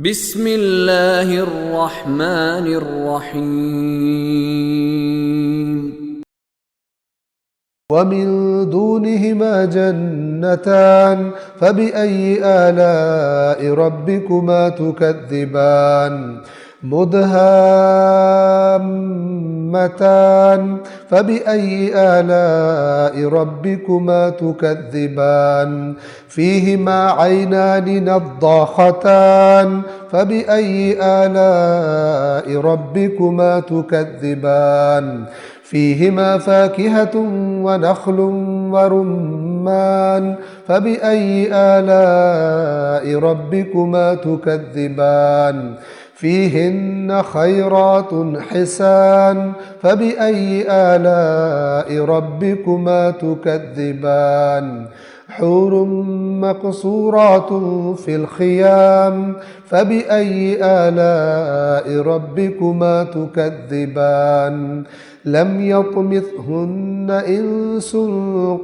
بسم اللہ الرحمن الرحیم ومن دونهما جنتان فبأي آلاء ربكما تكذبان مدهامتان فبأي آلاء ربكما تكذبان فيهما عينان نضاختان فبأي آلاء ربكما تكذبان فيهما فاكهة ونخل ورمان فبأي آلاء ربكما تكذبان فيهن خيرات حسان فبأي آلاء ربكما تكذبان حور مقصورات في الخيام فبأي آلاء ربكما تكذبان لم يطمثهن إنس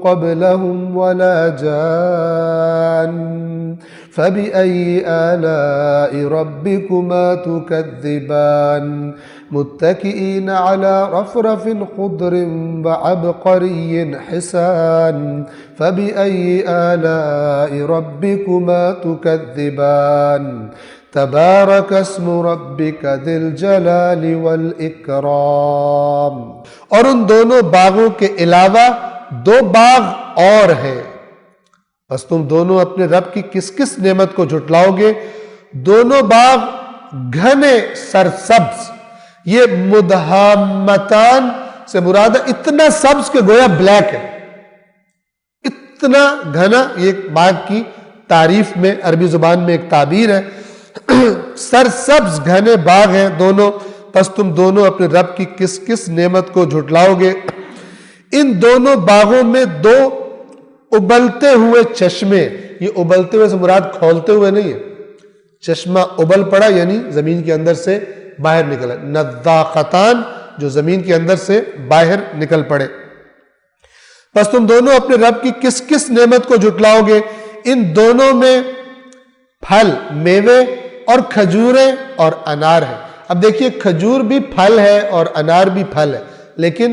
قبلهم ولا جان فبأي آلاء ربكما تكذبان متكئين على رفرف خضر وعبقري حسان فبأي آلاء ربكما تكذبان تبارك اسم ربك ذی الجلال والإکرام۔ اور ان دونوں باغوں کے علاوہ دو باغ اور ہیں، بس تم دونوں اپنے رب کی کس کس نعمت کو جھٹلاؤ گے؟ دونوں باغ گھنے سرسبز، یہ مدہامتان سے مراد ہے اتنا سبز کہ گویا بلیک ہے، اتنا گھنا، یہ باغ کی تعریف میں عربی زبان میں ایک تعبیر ہے۔ سرسبز گھنے باغ ہیں دونوں، پس تم دونوں اپنے رب کی کس کس نعمت کو جھٹلاؤ گے؟ ان دونوں باغوں میں دو ابلتے ہوئے چشمے، یہ ابلتے ہوئے سے مراد کھولتے ہوئے نہیں ہے، چشمہ ابل پڑا یعنی زمین کے اندر سے باہر نکلا، نضاختان جو زمین کے اندر سے باہر نکل پڑے۔ پس تم دونوں اپنے رب کی کس کس نعمت کو جھٹلاؤ گے؟ ان دونوں میں پھل، میوے اور کھجوریں اور انار ہیں۔ اب دیکھیے کھجور بھی پھل ہے اور انار بھی پھل ہے، لیکن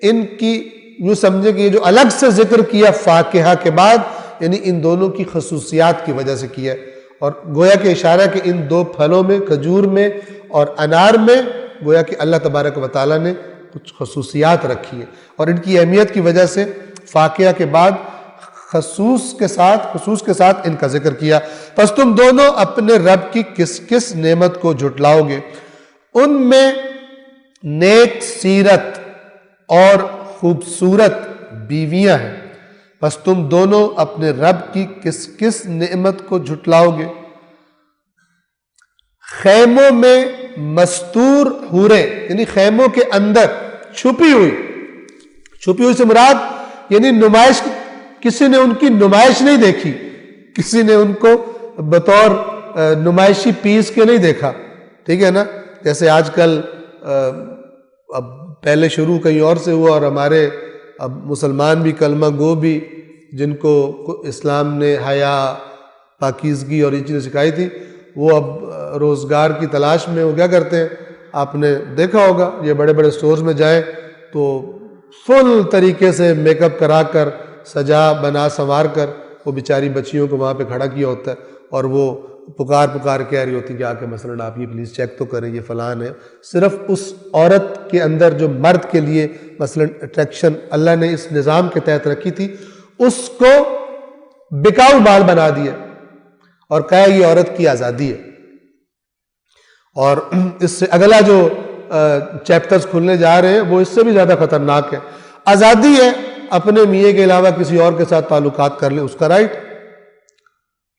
ان کی یوں سمجھے کہ یہ جو الگ سے ذکر کیا فاکہہ کے بعد، یعنی ان دونوں کی خصوصیات کی وجہ سے کیا ہے، اور گویا کہ اشارہ کہ ان دو پھلوں میں، کھجور میں اور انار میں، گویا کہ اللہ تبارک و تعالیٰ نے کچھ خصوصیات رکھی ہیں، اور ان کی اہمیت کی وجہ سے فاکہہ کے بعد خصوص کے ساتھ ان کا ذکر کیا۔ پس تم دونوں اپنے رب کی کس کس نعمت کو جھٹلاؤ گے؟ ان میں نیک سیرت اور خوبصورت بیویاں ہیں، پس تم دونوں اپنے رب کی کس کس نعمت کو جھٹلاؤ گے؟ خیموں میں مستور حوریں، یعنی خیموں کے اندر چھپی ہوئی سے مراد یعنی نمائش، کسی نے ان کی نمائش نہیں دیکھی، کسی نے ان کو بطور نمائشی پیس کے نہیں دیکھا، ٹھیک ہے نا؟ جیسے آج کل اب پہلے شروع کہیں اور سے ہوا، اور ہمارے اب مسلمان بھی کلمہ گو بھی، جن کو اسلام نے حیا، پاکیزگی اور یہ چیزیں سکھائی تھی، وہ اب روزگار کی تلاش میں وہ کیا کرتے ہیں؟ آپ نے دیکھا ہوگا، یہ بڑے بڑے سٹورز میں جائیں تو فل طریقے سے میک اپ کرا کر، سجا بنا سنوار کر وہ بیچاری بچیوں کو وہاں پہ کھڑا کیا ہوتا ہے، اور وہ پکار کہہ رہی ہوتی کہ آ کے مثلاً آپ یہ پلیز چیک تو کریں، یہ فلان ہے۔ صرف اس عورت کے اندر جو مرد کے لیے مثلاً اٹریکشن اللہ نے اس نظام کے تحت رکھی تھی، اس کو بکاؤ مال بنا دیا اور کہا یہ عورت کی آزادی ہے۔ اور اس سے اگلا جو چیپٹرز کھلنے جا رہے ہیں وہ اس سے بھی زیادہ خطرناک ہے۔ آزادی ہے اپنے میاں کے علاوہ کسی اور کے ساتھ تعلقات کر لے، اس کا رائٹ،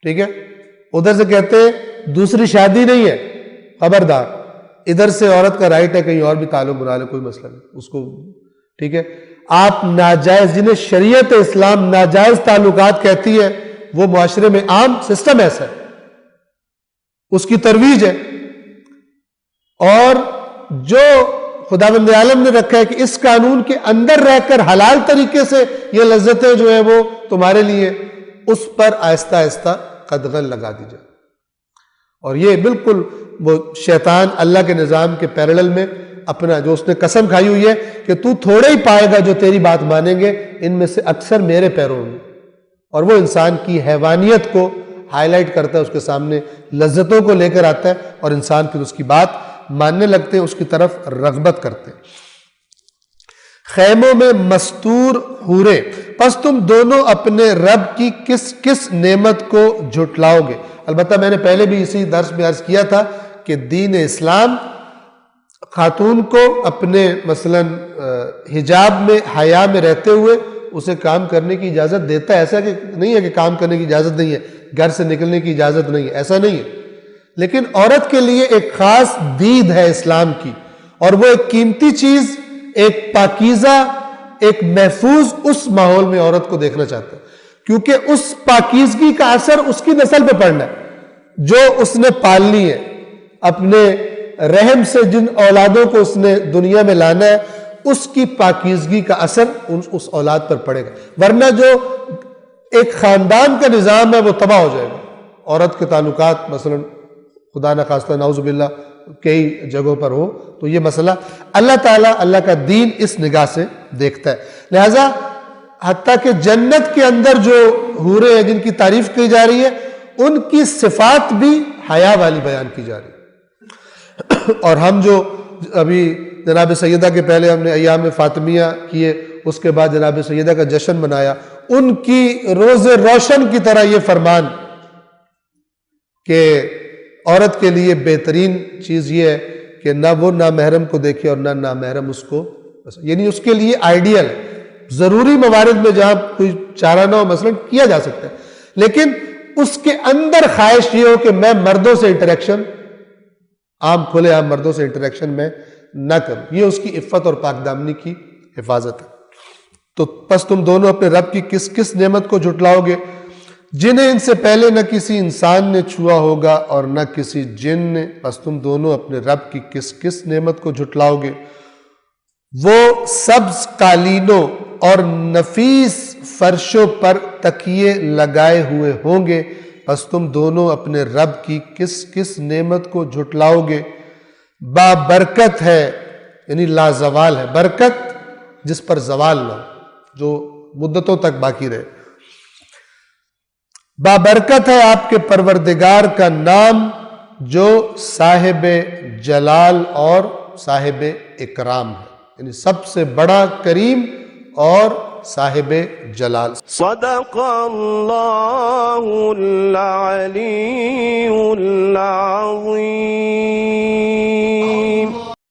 ٹھیک ہے؟ ادھر سے کہتے ہیں دوسری شادی نہیں ہے، خبردار، ادھر سے عورت کا رائٹ ہے کہیں اور بھی تعلق بنا لے، کوئی مسئلہ نہیں اس کو، ٹھیک ہے؟ آپ ناجائز، جنہیں شریعت اسلام ناجائز تعلقات کہتی ہے، وہ معاشرے میں عام سسٹم ایسا ہے، اس کی ترویج ہے، اور جو خداوند عالم نے رکھا ہے کہ اس قانون کے اندر رہ کر حلال طریقے سے یہ لذتیں جو ہیں وہ تمہارے لیے، اس پر آہستہ آہستہ قدغن لگا دیجئے۔ اور یہ بالکل وہ شیطان اللہ کے نظام کے پیرلل میں اپنا جو اس نے قسم کھائی ہوئی ہے کہ تو تھوڑے ہی پائے گا جو تیری بات مانیں گے، ان میں سے اکثر میرے پیروں ہوں گے، اور وہ انسان کی حیوانیت کو ہائی لائٹ کرتا ہے، اس کے سامنے لذتوں کو لے کر آتا ہے، اور انسان پھر اس کی بات ماننے لگتے ہیں، اس کی طرف رغبت کرتے ہیں۔ خیموں میں مستور حوریں، پس تم دونوں اپنے رب کی کس کس نعمت کو جھٹلاؤ گے۔ البتہ میں نے پہلے بھی اسی درس میں عرض کیا تھا کہ دین اسلام خاتون کو اپنے مثلا حجاب میں حیا میں رہتے ہوئے اسے کام کرنے کی اجازت دیتا ہے، ایسا کہ نہیں ہے کہ کام کرنے کی اجازت نہیں ہے، گھر سے نکلنے کی اجازت نہیں ہے، ایسا نہیں ہے، لیکن عورت کے لیے ایک خاص دید ہے اسلام کی، اور وہ ایک قیمتی چیز، ایک پاکیزہ، ایک محفوظ اس ماحول میں عورت کو دیکھنا چاہتا ہے، کیونکہ اس پاکیزگی کا اثر اس کی نسل پہ پڑنا ہے جو اس نے پالنی ہے، اپنے رحم سے جن اولادوں کو اس نے دنیا میں لانا ہے اس کی پاکیزگی کا اثر اس اولاد پر پڑے گا، ورنہ جو ایک خاندان کا نظام ہے وہ تباہ ہو جائے گا۔ عورت کے تعلقات مثلا خدا نخواستہ نعوذ باللہ کئی جگہوں پر ہو تو یہ مسئلہ اللہ تعالیٰ، اللہ کا دین اس نگاہ سے دیکھتا ہے، لہذا حتیٰ کہ جنت کے اندر جو حوریں ہیں جن کی تعریف کی جا رہی ہے ان کی صفات بھی حیا والی بیان کی جا رہی ہے۔ اور ہم جو ابھی جناب سیدہ کے پہلے ہم نے ایام فاطمیہ کیے، اس کے بعد جناب سیدہ کا جشن منایا، ان کی روز روشن کی طرح یہ فرمان کہ عورت کے لیے بہترین چیز یہ ہے کہ نہ وہ نامحرم کو دیکھے اور نہ نامحرم اس کو، یعنی اس کے لیے آئیڈیل ہے، ضروری موارد میں جہاں کوئی چارہ نہ ہو مثلا کیا جا سکتا ہے، لیکن اس کے اندر خواہش یہ ہو کہ میں مردوں سے انٹریکشن، عام کھلے عام مردوں سے انٹریکشن میں نہ کروں، یہ اس کی عفت اور پاک دامنی کی حفاظت ہے۔ تو پس تم دونوں اپنے رب کی کس کس نعمت کو جھٹلاؤ گے جنہیں ان سے پہلے نہ کسی انسان نے چھوا ہوگا اور نہ کسی جن نے، پس تم دونوں اپنے رب کی کس کس نعمت کو جھٹلاؤ گے۔ وہ سبز قالینوں اور نفیس فرشوں پر تکیے لگائے ہوئے ہوں گے، پس تم دونوں اپنے رب کی کس کس نعمت کو جھٹلاؤ گے۔ با برکت ہے، یعنی لازوال ہے، برکت جس پر زوال نہ ہو، جو مدتوں تک باقی رہے۔ بابرکت ہے آپ کے پروردگار کا نام جو صاحب جلال اور صاحب اکرام ہے، یعنی سب سے بڑا کریم اور صاحب جلال۔ صدق اللہ العلی العظیم۔